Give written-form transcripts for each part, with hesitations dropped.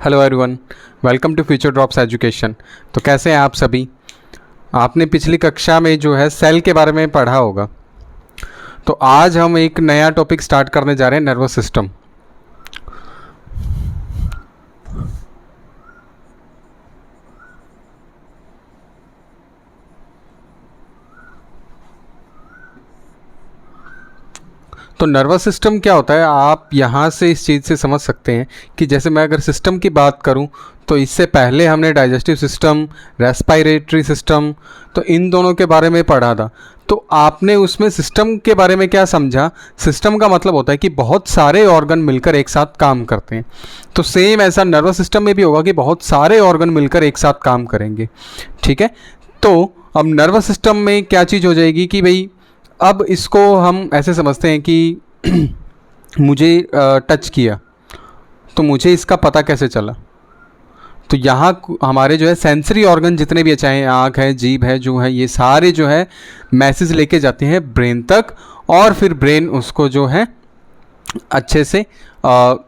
Hello everyone, welcome to future drops education. तो कैसे हैं आप सभी। आपने पिछली कक्षा में जो है सेल के बारे में पढ़ा होगा। तो आज हम एक नया टॉपिक स्टार्ट करने जा रहे हैं, नर्वस सिस्टम। तो नर्वस सिस्टम क्या होता है, आप यहाँ से इस चीज़ से समझ सकते हैं कि जैसे मैं अगर सिस्टम की बात करूँ तो इससे पहले हमने डाइजेस्टिव सिस्टम, रेस्पिरेटरी सिस्टम, तो इन दोनों के बारे में पढ़ा था। तो आपने उसमें सिस्टम के बारे में क्या समझा। सिस्टम का मतलब होता है कि बहुत सारे ऑर्गन मिलकर एक साथ काम करते हैं। तो सेम ऐसा नर्वस सिस्टम में भी होगा कि बहुत सारे ऑर्गन मिलकर एक साथ काम करेंगे। ठीक है। तो अब नर्वस सिस्टम में क्या चीज़ हो जाएगी कि भाई अब इसको हम ऐसे समझते हैं कि मुझे टच किया तो मुझे इसका पता कैसे चला। तो यहाँ हमारे जो है सेंसरी ऑर्गन जितने भी, चाहे आँख है, जीभ है, जो है, ये सारे जो है मैसेज लेके जाते हैं ब्रेन तक, और फिर ब्रेन उसको जो है अच्छे से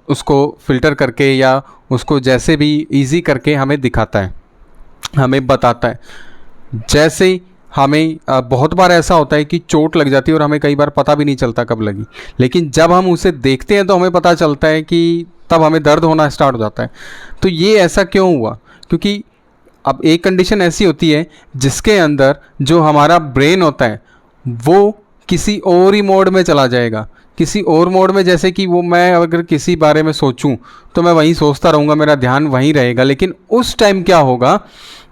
उसको फिल्टर करके या उसको जैसे भी इजी करके हमें दिखाता है, हमें बताता है। जैसे हमें बहुत बार ऐसा होता है कि चोट लग जाती है और हमें कई बार पता भी नहीं चलता कब लगी, लेकिन जब हम उसे देखते हैं तो हमें पता चलता है कि तब हमें दर्द होना स्टार्ट हो जाता है। तो ये ऐसा क्यों हुआ? क्योंकि अब एक कंडीशन ऐसी होती है जिसके अंदर जो हमारा ब्रेन होता है वो किसी और ही मोड में चला जाएगा, किसी और मोड में। जैसे कि वो मैं अगर किसी बारे में सोचूं तो मैं वहीं सोचता रहूँगा, मेरा ध्यान वहीं रहेगा, लेकिन उस टाइम क्या होगा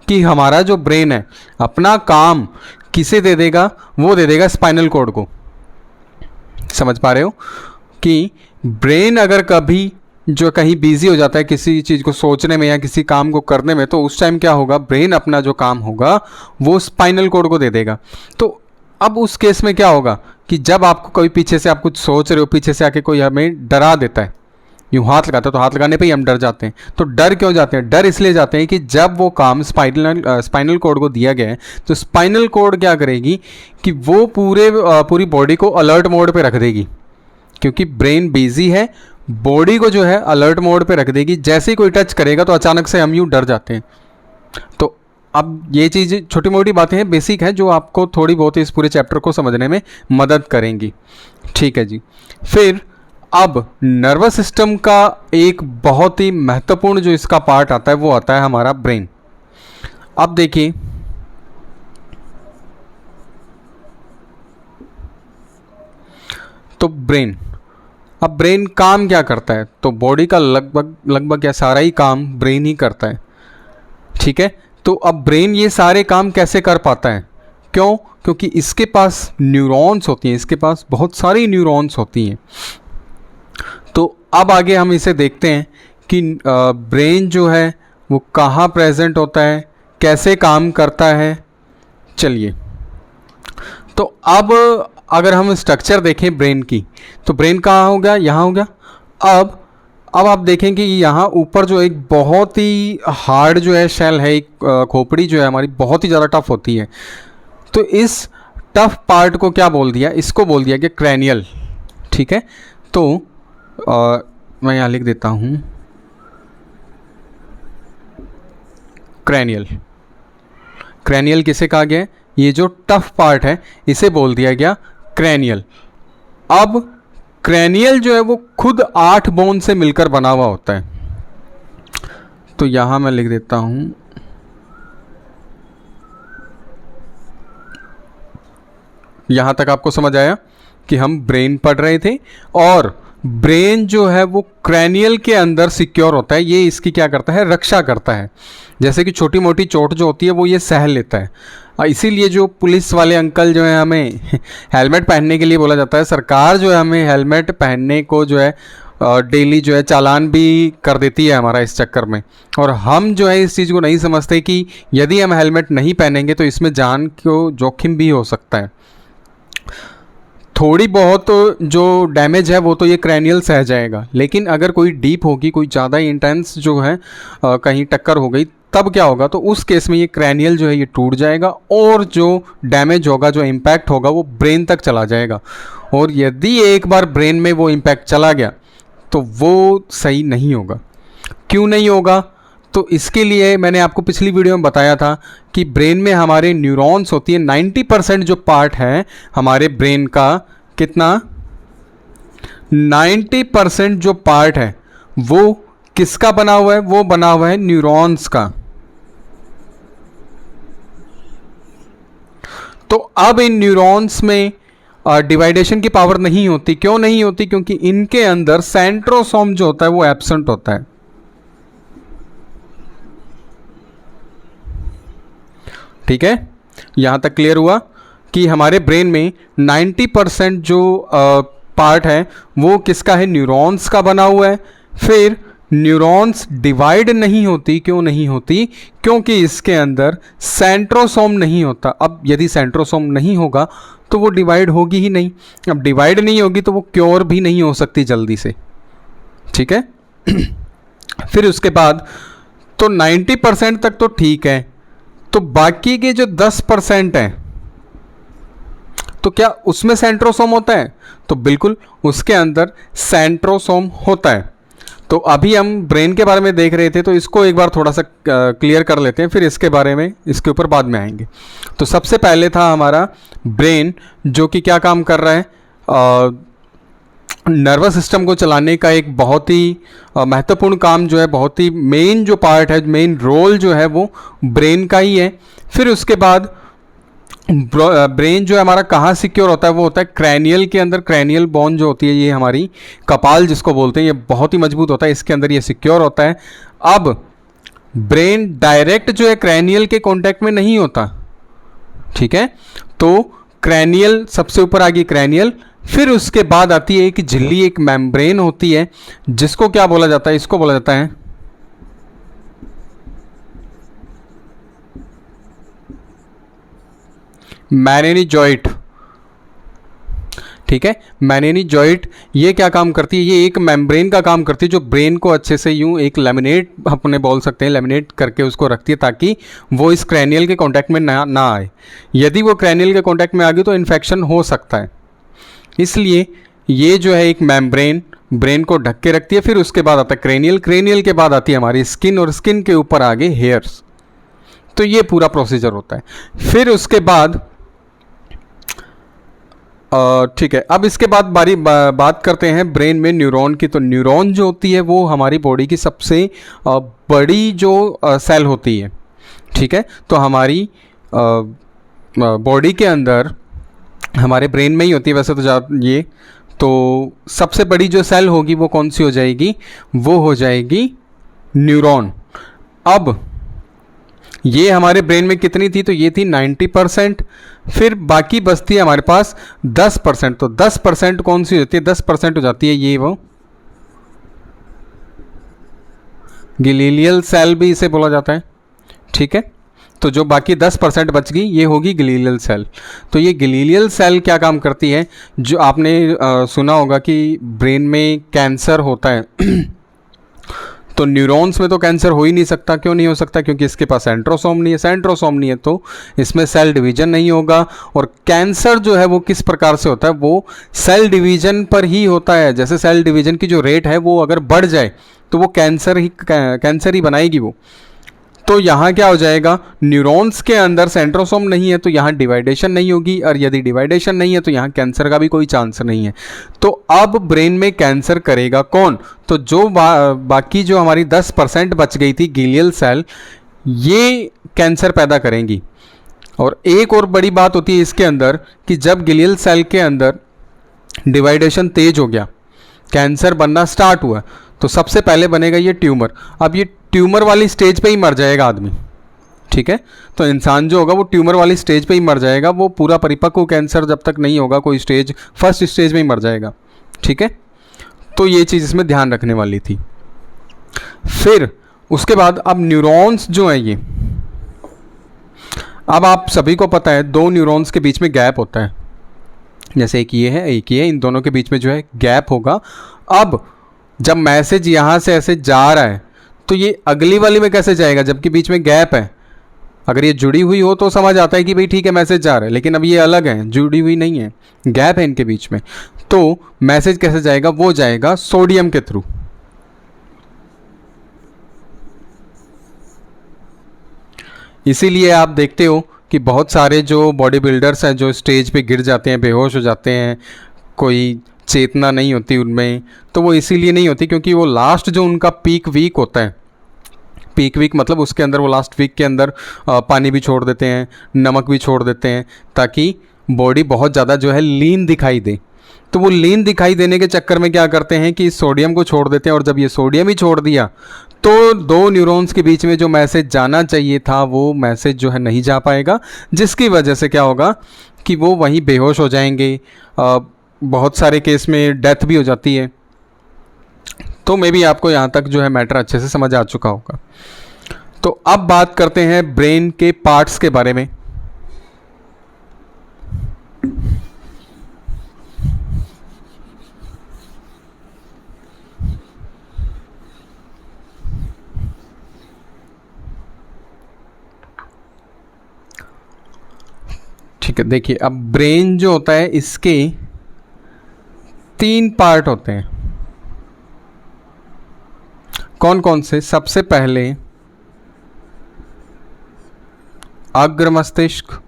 कि हमारा जो ब्रेन है अपना काम किसे दे देगा, वो दे देगा स्पाइनल कॉर्ड को। समझ पा रहे हो कि ब्रेन अगर कभी जो कहीं बिजी हो जाता है किसी चीज़ को सोचने में या किसी काम को करने में, तो उस टाइम क्या होगा, ब्रेन अपना जो काम होगा वो स्पाइनल कॉर्ड को दे देगा। तो अब उस केस में क्या होगा कि जब आपको कोई पीछे से, आप कुछ सोच रहे हो, पीछे से आके कोई हमें डरा देता है, यूँ हाथ लगाता है, तो हाथ लगाने पे ही हम डर जाते हैं। तो डर क्यों जाते हैं? डर इसलिए जाते हैं कि जब वो काम स्पाइनल कॉर्ड को दिया गया है तो स्पाइनल कॉर्ड क्या करेगी कि वो पूरी बॉडी को अलर्ट मोड पे रख देगी। क्योंकि ब्रेन बिजी है, बॉडी को जो है अलर्ट मोड पे रख देगी। जैसे ही कोई टच करेगा तो अचानक से हम यूँ डर जाते हैं। तो अब ये चीज़ छोटी मोटी बातें हैं, बेसिक है, जो आपको थोड़ी बहुत इस पूरे चैप्टर को समझने में मदद करेंगी। ठीक है जी। फिर अब नर्वस सिस्टम का एक बहुत ही महत्वपूर्ण जो इसका पार्ट आता है वो आता है हमारा ब्रेन। अब देखिए, तो ब्रेन, अब ब्रेन काम क्या करता है? तो बॉडी का लगभग या सारा ही काम ब्रेन ही करता है। ठीक है। तो अब ब्रेन ये सारे काम कैसे कर पाता है? क्यों? क्योंकि इसके पास न्यूरॉन्स होती हैं, इसके पास बहुत सारी न्यूरॉन्स होती हैं। तो अब आगे हम इसे देखते हैं कि ब्रेन जो है वो कहाँ प्रेजेंट होता है, कैसे काम करता है। चलिए, तो अब अगर हम स्ट्रक्चर देखें ब्रेन की, तो ब्रेन कहाँ हो गया? यहाँ हो गया। अब आप देखें कि यहाँ ऊपर जो एक बहुत ही हार्ड जो है शेल है, एक खोपड़ी जो है हमारी बहुत ही ज़्यादा टफ होती है। तो इस टफ पार्ट को क्या बोल दिया? इसको बोल दिया कि क्रैनियल। ठीक है। तो मैं यहाँ लिख देता हूँ क्रैनियल। क्रैनियल किसे कहा गया? ये जो टफ पार्ट है इसे बोल दिया गया क्रैनियल। अब क्रैनियल जो है वो खुद 8 बोन से मिलकर बना हुआ होता है। तो यहाँ मैं लिख देता हूँ यहाँ तक आपको समझ आया कि हम ब्रेन पढ़ रहे थे, और ब्रेन जो है वो क्रैनियल के अंदर सिक्योर होता है। ये इसकी क्या करता है? रक्षा करता है। जैसे कि छोटी मोटी चोट जो होती है वो ये सह लेता है। इसीलिए जो पुलिस वाले अंकल जो है हमें हेलमेट पहनने के लिए बोला जाता है, सरकार जो है हमें हेलमेट पहनने को जो है डेली जो है चालान भी कर देती है हमारा इस चक्कर में। और हम जो है इस चीज़ को नहीं समझते कि यदि हम हेलमेट नहीं पहनेंगे तो इसमें जान को जोखिम भी हो सकता है। थोड़ी बहुत जो डैमेज है वो तो ये क्रैनियल सह जाएगा, लेकिन अगर कोई डीप होगी, कोई ज़्यादा इंटेंस जो है कहीं टक्कर हो गई, तब क्या होगा? तो उस केस में ये क्रैनियल जो है ये टूट जाएगा, और जो डैमेज होगा, जो इम्पैक्ट होगा, वो ब्रेन तक चला जाएगा। और यदि एक बार ब्रेन में वो इम्पैक्ट चला गया तो वो सही नहीं होगा। क्यों नहीं होगा? तो इसके लिए मैंने आपको पिछली वीडियो में बताया था कि ब्रेन में हमारे न्यूरॉन्स होती है, 90% जो पार्ट है हमारे ब्रेन का, कितना, 90% जो पार्ट है वो किसका बना हुआ है? वो बना हुआ है न्यूरॉन्स का। तो अब इन न्यूरॉन्स में डिवाइडेशन की पावर नहीं होती। क्यों नहीं होती? क्योंकि इनके अंदर सेंट्रोसोम जो होता है वो एब्सेंट होता है। ठीक है, यहां तक क्लियर हुआ कि हमारे ब्रेन में 90% जो पार्ट है वो किसका है? न्यूरॉन्स का बना हुआ है। फिर न्यूरॉन्स डिवाइड नहीं होती। क्यों नहीं होती? क्योंकि इसके अंदर सेंट्रोसोम नहीं होता। अब यदि सेंट्रोसोम नहीं होगा तो वो डिवाइड होगी ही नहीं। अब डिवाइड नहीं होगी तो वो क्योर भी नहीं हो सकती जल्दी से। ठीक है फिर उसके बाद तो 90% तक तो ठीक है, तो बाकी के जो 10% हैं तो क्या उसमें सेंट्रोसोम होता है? तो बिल्कुल उसके अंदर सेंट्रोसोम होता है। तो अभी हम ब्रेन के बारे में देख रहे थे, तो इसको एक बार थोड़ा सा क्लियर कर लेते हैं, फिर इसके बारे में, इसके ऊपर बाद में आएंगे। तो सबसे पहले था हमारा ब्रेन, जो कि क्या काम कर रहा है? नर्वस सिस्टम को चलाने का एक बहुत ही महत्वपूर्ण काम जो है, बहुत ही मेन जो पार्ट है, मेन रोल जो है वो ब्रेन का ही है। फिर उसके बाद ब्रेन जो है हमारा कहाँ सिक्योर होता है? वो होता है क्रैनियल के अंदर। क्रैनियल बोन जो होती है, ये हमारी कपाल जिसको बोलते हैं, ये बहुत ही मजबूत होता है, इसके अंदर ये सिक्योर होता है। अब ब्रेन डायरेक्ट जो है क्रैनियल के कांटेक्ट में नहीं होता। ठीक है, तो क्रैनियल सबसे ऊपर आ गई, क्रैनियल। फिर उसके बाद आती है एक झिल्ली, एक मेम्ब्रेन होती है, जिसको क्या बोला जाता है? इसको बोला जाता है मेनिन्जीओइड। ठीक है, मेनिन्जीओइड ये क्या काम करती है? ये एक मेम्ब्रेन का काम करती है, जो ब्रेन को अच्छे से यूं एक लेमिनेट, अपने बोल सकते हैं लेमिनेट करके उसको रखती है, ताकि वो इस क्रैनियल के कांटेक्ट में ना आए। यदि वो क्रैनियल के कांटेक्ट में आ गई तो इन्फेक्शन हो सकता है। इसलिए ये जो है एक मेम्ब्रेन ब्रेन को ढक के रखती है। फिर उसके बाद आता है क्रेनियल। क्रेनियल के बाद आती है हमारी स्किन, और स्किन के ऊपर आगे हेयर्स। तो ये पूरा प्रोसीजर होता है। फिर उसके बाद ठीक है, अब इसके बाद बात करते हैं ब्रेन में न्यूरॉन की। तो न्यूरॉन जो होती है वो हमारी बॉडी की सबसे बड़ी जो सेल होती है। ठीक है, तो हमारी बॉडी के अंदर, हमारे ब्रेन में ही होती है वैसे तो ये, तो सबसे बड़ी जो सेल होगी वो कौन सी हो जाएगी? वो हो जाएगी न्यूरॉन। अब ये हमारे ब्रेन में कितनी थी? तो ये थी 90%। फिर बाकी बचती है हमारे पास 10%। तो 10% कौन सी होती है? 10% हो जाती है ये वो गिलीलियल सेल भी इसे बोला जाता है। ठीक है, तो जो बाकी 10% बच गई ये होगी गिलीलियल सेल। तो ये गिलीलियल सेल क्या काम करती है? जो आपने सुना होगा कि ब्रेन में कैंसर होता है तो न्यूरॉन्स में तो कैंसर हो ही नहीं सकता। क्यों नहीं हो सकता? क्योंकि इसके पास सेंट्रोसोम नहीं है। सेंट्रोसोम नहीं है तो इसमें सेल डिवीजन नहीं होगा। और कैंसर जो है वो किस प्रकार से होता है? वो सेल डिवीजन पर ही होता है। जैसे सेल डिवीजन की जो रेट है वो अगर बढ़ जाए तो वो कैंसर ही बनाएगी वो। तो यहाँ क्या हो जाएगा? न्यूरॉन्स के अंदर सेंट्रोसोम नहीं है तो यहाँ डिवाइडेशन नहीं होगी, और यदि डिवाइडेशन नहीं है तो यहाँ कैंसर का भी कोई चांस नहीं है। तो अब ब्रेन में कैंसर करेगा कौन? तो जो बाकी जो हमारी 10% बच गई थी गिलियल सेल, ये कैंसर पैदा करेंगी। और एक और बड़ी बात होती है इसके अंदर कि जब गिलियल सेल के अंदर डिवाइडेशन तेज हो गया, कैंसर बनना स्टार्ट हुआ, तो सबसे पहले बनेगा ये ट्यूमर। अब ये ट्यूमर वाली स्टेज पे ही मर जाएगा आदमी। ठीक है, तो इंसान जो होगा वो ट्यूमर वाली स्टेज पे ही मर जाएगा। वो पूरा परिपक्व कैंसर जब तक नहीं होगा कोई स्टेज, फर्स्ट स्टेज में ही मर जाएगा। ठीक है, तो ये चीज़ इसमें ध्यान रखने वाली थी। फिर उसके बाद अब न्यूरॉन्स जो है ये, अब आप सभी को पता है 2 न्यूरॉन्स के बीच में गैप होता है। जैसे एक ये है, एक ये है, इन दोनों के बीच में जो है गैप होगा। अब जब मैसेज यहाँ से ऐसे जा रहा है तो ये अगली वाली में कैसे जाएगा जबकि बीच में गैप है? अगर ये जुड़ी हुई हो तो समझ आता है कि भाई ठीक है मैसेज जा रहा है, लेकिन अब ये अलग है, जुड़ी हुई नहीं है, गैप है इनके बीच में। तो मैसेज कैसे जाएगा? वो जाएगा सोडियम के थ्रू। इसीलिए आप देखते हो कि बहुत सारे जो बॉडी बिल्डर्स हैं जो स्टेज पे गिर जाते हैं, बेहोश हो जाते हैं, कोई चेतना नहीं होती उनमें, तो वो इसीलिए नहीं होती क्योंकि वो लास्ट जो उनका पीक वीक होता है, पीक वीक मतलब उसके अंदर वो लास्ट वीक के अंदर पानी भी छोड़ देते हैं, नमक भी छोड़ देते हैं, ताकि बॉडी बहुत ज़्यादा जो है लीन दिखाई दे। तो वो लीन दिखाई देने के चक्कर में क्या करते हैं कि सोडियम को छोड़ देते हैं, और जब ये सोडियम ही छोड़ दिया तो दो न्यूरॉन्स के बीच में जो मैसेज जाना चाहिए था वो मैसेज जो है नहीं जा पाएगा, जिसकी वजह से क्या होगा कि वो वहीं बेहोश हो जाएंगे। बहुत सारे केस में डेथ भी हो जाती है। तो मे बी आपको यहाँ तक जो है मैटर अच्छे से समझ आ चुका होगा। तो अब बात करते हैं ब्रेन के पार्ट्स के बारे में। ठीक है, देखिए अब ब्रेन जो होता है इसके 3 पार्ट होते हैं। कौन कौन से? सबसे पहले अग्र मस्तिष्क,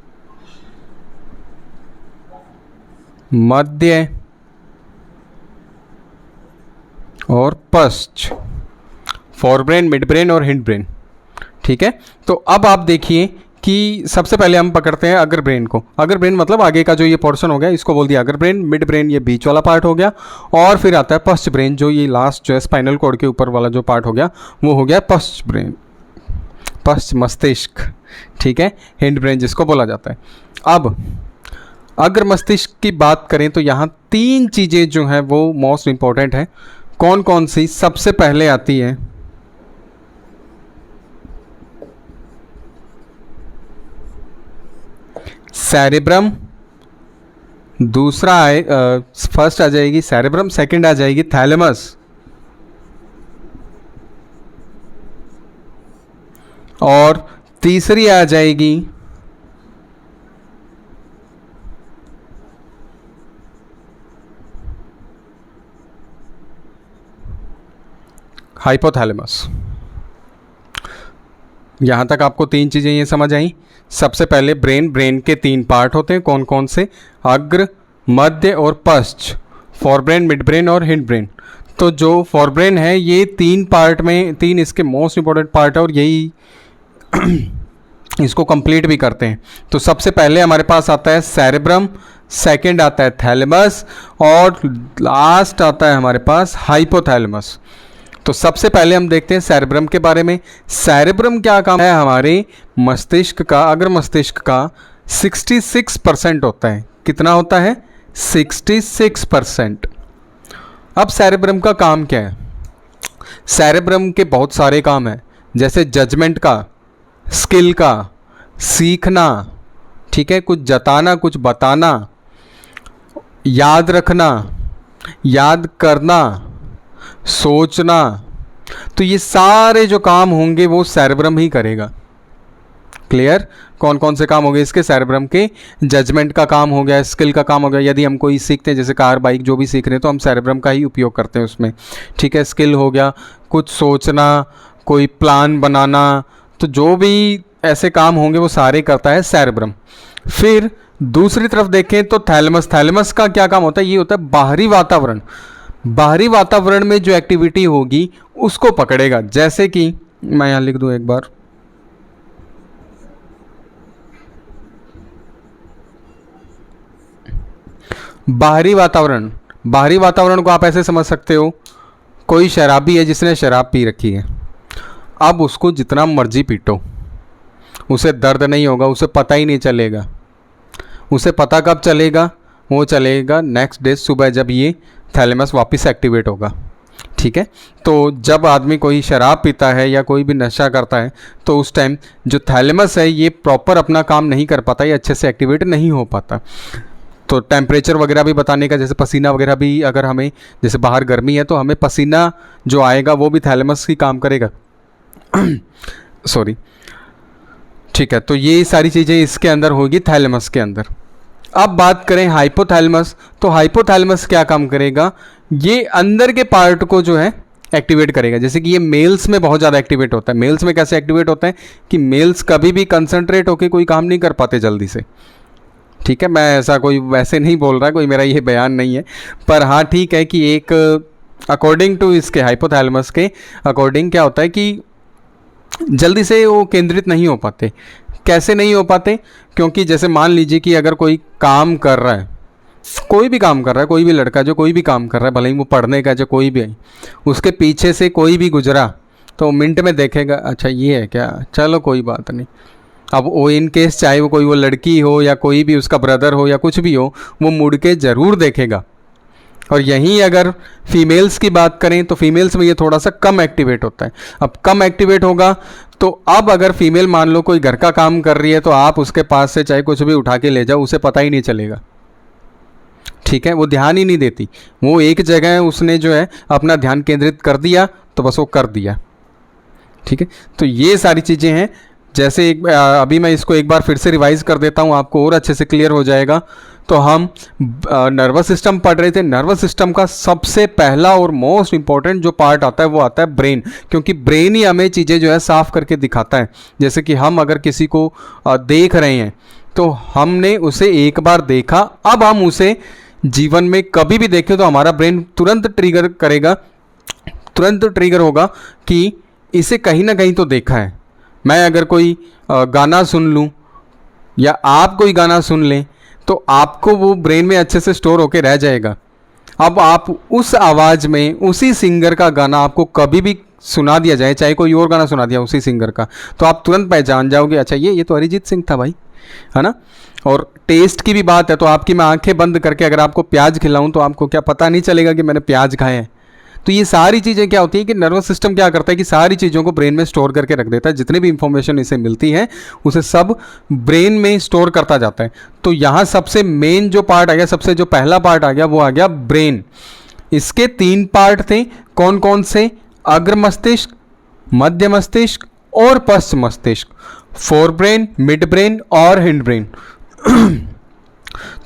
मध्य और पश्च, फोरब्रेन, मिड ब्रेन और हिंड ब्रेन। ठीक है, तो अब आप देखिए कि सबसे पहले हम पकड़ते हैं अग्र ब्रेन को। अग्र ब्रेन मतलब आगे का जो ये पोर्शन हो गया इसको बोल दिया अग्र ब्रेन, मिड ब्रेन ये बीच वाला पार्ट हो गया, और फिर आता है पश्च ब्रेन जो ये लास्ट जो है स्पाइनल कॉर्ड के ऊपर वाला जो पार्ट हो गया वो हो गया पश्च ब्रेन, पश्च मस्तिष्क। ठीक है, हिंड ब्रेन जिसको बोला जाता है। अब अग्र मस्तिष्क की बात करें तो यहाँ 3 चीज़ें जो हैं वो मोस्ट इंपॉर्टेंट है। कौन कौन सी? सबसे पहले आती है सेरेब्रम, दूसरा आए फर्स्ट आ जाएगी सेरेब्रम, सेकंड आ जाएगी थैलेमस, और तीसरी आ जाएगी हाइपोथैलेमस। यहाँ तक आपको 3 चीज़ें ये समझ आई। सबसे पहले ब्रेन के 3 पार्ट होते हैं। कौन कौन से? अग्र, मध्य और पश्च, फोरब्रेन, मिड ब्रेन और हिंड ब्रेन। तो जो फोरब्रेन है ये 3 पार्ट में 3 इसके मोस्ट इंपॉर्टेंट पार्ट है और यही इसको कंप्लीट भी करते हैं। तो सबसे पहले हमारे पास आता है सेरेब्रम, सेकंड आता है थैलेमस और लास्ट आता है हमारे पास हाइपोथैलेमस। तो सबसे पहले हम देखते हैं सेरेब्रम के बारे में। सेरेब्रम क्या काम है? हमारे मस्तिष्क का, अग्र मस्तिष्क का 66% होता है। कितना होता है? 66%। अब सेरेब्रम का काम क्या है? सेरेब्रम के बहुत सारे काम हैं, जैसे जजमेंट का, स्किल का, सीखना, ठीक है, कुछ जताना, कुछ बताना, याद रखना, याद करना, सोचना। तो ये सारे जो काम होंगे वो सेरेब्रम ही करेगा। क्लियर? कौन कौन से काम हो गए इसके? सेरेब्रम के जजमेंट का काम हो गया, स्किल का काम हो गया। यदि हम कोई सीखते हैं जैसे कार बाइक जो भी सीख रहे हैं तो हम सेरेब्रम का ही उपयोग करते हैं उसमें। ठीक है, स्किल हो गया, कुछ सोचना, कोई प्लान बनाना, तो जो भी ऐसे काम होंगे वो सारे करता है सेरेब्रम। फिर दूसरी तरफ देखें तो थैलेमस। थैलेमस का क्या काम होता है? ये होता है बाहरी वातावरण। बाहरी वातावरण में जो एक्टिविटी होगी उसको पकड़ेगा। जैसे कि मैं यहाँ लिख दूँ एक बार, बाहरी वातावरण। बाहरी वातावरण को आप ऐसे समझ सकते हो, कोई शराबी है जिसने शराब पी रखी है, अब उसको जितना मर्जी पीटो उसे दर्द नहीं होगा, उसे पता ही नहीं चलेगा। उसे पता कब चलेगा? वो चलेगा नेक्स्ट डे सुबह जब ये थैलेमस वापस एक्टिवेट होगा। ठीक है, तो जब आदमी कोई शराब पीता है या कोई भी नशा करता है तो उस टाइम जो थैलेमस है ये प्रॉपर अपना काम नहीं कर पाता, ये अच्छे से एक्टिवेट नहीं हो पाता। तो टेम्परेचर वगैरह भी बताने का, जैसे पसीना वगैरह भी, अगर हमें जैसे बाहर गर्मी है तो हमें पसीना जो आएगा वो भी थैलेमस ही काम करेगा। सॉरी। ठीक है, तो ये सारी चीज़ें इसके अंदर होगी, थैलेमस के अंदर। अब बात करें हाइपोथैलेमस, तो हाइपोथैलेमस क्या काम करेगा? ये अंदर के पार्ट को जो है एक्टिवेट करेगा। जैसे कि ये मेल्स में बहुत ज़्यादा एक्टिवेट होता है। मेल्स में कैसे एक्टिवेट होता है कि मेल्स कभी भी कंसंट्रेट होकर कोई काम नहीं कर पाते जल्दी से, ठीक है। मैं ऐसा कोई वैसे नहीं बोल रहा, कोई मेरा ये बयान नहीं है, पर हाँ ठीक है कि एक अकॉर्डिंग टू इसके हाइपोथैलेमस के अकॉर्डिंग क्या होता है कि जल्दी से वो केंद्रित नहीं हो पाते। कैसे नहीं हो पाते? क्योंकि जैसे मान लीजिए कि अगर कोई काम कर रहा है, कोई भी काम कर रहा है, कोई भी लड़का जो कोई भी काम कर रहा है, भले ही वो पढ़ने का जो कोई भी है, उसके पीछे से कोई भी गुजरा तो मिनट में देखेगा अच्छा ये है क्या, चलो कोई बात नहीं। अब वो इन केस चाहे वो कोई वो लड़की हो या कोई भी उसका ब्रदर हो या कुछ भी हो, वो मुड़ के ज़रूर देखेगा। और यहीं अगर फीमेल्स की बात करें तो फीमेल्स में ये थोड़ा सा कम एक्टिवेट होता है। अब कम एक्टिवेट होगा तो अब अगर फीमेल मान लो कोई घर का काम कर रही है तो आप उसके पास से चाहे कुछ भी उठा के ले जाओ, उसे पता ही नहीं चलेगा, ठीक है। वो ध्यान ही नहीं देती, वो एक जगह उसने जो है अपना ध्यान केंद्रित कर दिया तो बस वो कर दिया, ठीक है। तो ये सारी चीज़ें हैं। जैसे अभी मैं इसको एक बार फिर से रिवाइज कर देता हूँ, आपको और अच्छे से क्लियर हो जाएगा। तो हम नर्वस सिस्टम पढ़ रहे थे। नर्वस सिस्टम का सबसे पहला और मोस्ट इम्पॉर्टेंट जो पार्ट आता है वो आता है ब्रेन, क्योंकि ब्रेन ही हमें चीज़ें जो है साफ करके दिखाता है। जैसे कि हम अगर किसी को देख रहे हैं तो हमने उसे एक बार देखा, अब हम उसे जीवन में कभी भी देखें तो हमारा ब्रेन तुरंत ट्रिगर करेगा, तुरंत ट्रिगर होगा कि इसे कहीं ना कहीं तो देखा है। मैं अगर कोई गाना सुन लूँ या आप कोई गाना सुन लें तो आपको वो ब्रेन में अच्छे से स्टोर होके रह जाएगा। अब आप उस आवाज़ में उसी सिंगर का गाना आपको कभी भी सुना दिया जाए, चाहे कोई और गाना सुना दिया उसी सिंगर का, तो आप तुरंत पहचान जाओगे अच्छा ये तो अरिजीत सिंह था भाई, है ना। और टेस्ट की भी बात है तो आपकी मैं आंखें बंद करके अगर आपको प्याज खिलाऊं तो आपको क्या पता नहीं चलेगा कि मैंने प्याज खाए हैं। तो ये सारी चीज़ें क्या होती है कि नर्वस सिस्टम क्या करता है कि सारी चीज़ों को ब्रेन में स्टोर करके रख देता है। जितनी भी इंफॉर्मेशन इसे मिलती है उसे सब ब्रेन में स्टोर करता जाता है। तो यहाँ सबसे मेन जो पार्ट आ गया, सबसे जो पहला पार्ट आ गया वो आ गया ब्रेन। इसके 3 पार्ट थे, कौन कौन से? अग्र मस्तिष्क, मध्य मस्तिष्क और पश्च मस्तिष्क, फोर ब्रेन, मिड ब्रेन और हिंड ब्रेन।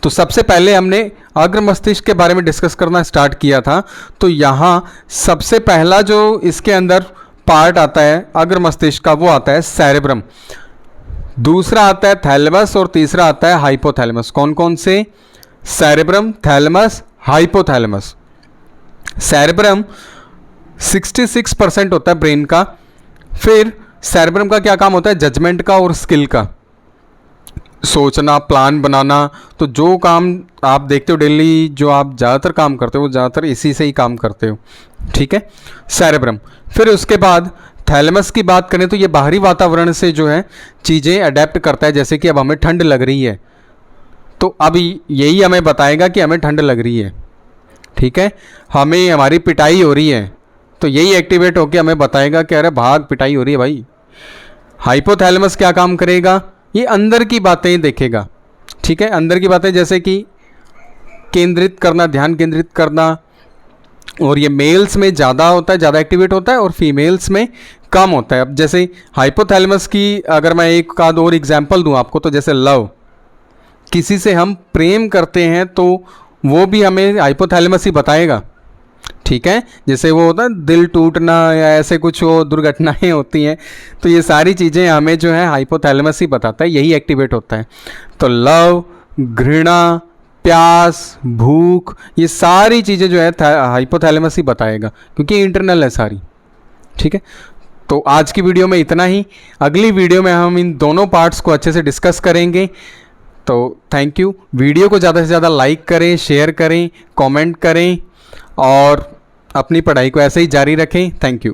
तो सबसे पहले हमने अग्र मस्तिष्क के बारे में डिस्कस करना स्टार्ट किया था। तो यहाँ सबसे पहला जो इसके अंदर पार्ट आता है अग्र मस्तिष्क का वो आता है सेरेब्रम, दूसरा आता है थैलेमस और तीसरा आता है हाइपोथैलेमस। कौन कौन से? Cerebrum, thalamus, hypothalamus. सेरेब्रम 66% होता है ब्रेन का। फिर सेरेब्रम का क्या काम होता है? जजमेंट का और स्किल का, सोचना, प्लान बनाना। तो जो काम आप देखते हो डेली, जो आप ज़्यादातर काम करते हो वो ज़्यादातर इसी से ही काम करते हो, ठीक है, सेरेब्रम। फिर उसके बाद थैलेमस की बात करें तो ये बाहरी वातावरण से जो है चीज़ें अडेप्ट करता है। जैसे कि अब हमें ठंड लग रही है तो अब यही हमें बताएगा कि हमें ठंड लग रही है, ठीक है। हमें हमारी पिटाई हो रही है तो यही एक्टिवेट होकर हमें बताएगा कि अरे भाग, पिटाई हो रही है भाई। हाइपोथैलेमस क्या काम करेगा? ये अंदर की बातें देखेगा, ठीक है, अंदर की बातें जैसे कि केंद्रित करना, ध्यान केंद्रित करना। और ये मेल्स में ज़्यादा होता है, ज़्यादा एक्टिवेट होता है, और फीमेल्स में कम होता है। अब जैसे हाइपोथैलेमस की अगर मैं एक आध और एग्जांपल दूं आपको, तो जैसे लव, किसी से हम प्रेम करते हैं तो वो भी हमें हाइपोथैलेमस ही बताएगा, ठीक है। जैसे वो होता है दिल टूटना या ऐसे कुछ वो दुर्घटनाएं होती हैं, तो ये सारी चीज़ें हमें जो है हाइपोथैलेमस ही बताता है, यही एक्टिवेट होता है। तो लव, घृणा, प्यास, भूख, ये सारी चीज़ें जो है हाइपोथैलेमस ही बताएगा, क्योंकि इंटरनल है सारी, ठीक है। तो आज की वीडियो में इतना ही। अगली वीडियो में हम इन दोनों पार्ट्स को अच्छे से डिस्कस करेंगे। तो थैंक यू। वीडियो को ज़्यादा से ज़्यादा लाइक करें, शेयर करें, कमेंट करें और अपनी पढ़ाई को ऐसे ही जारी रखें। Thank you.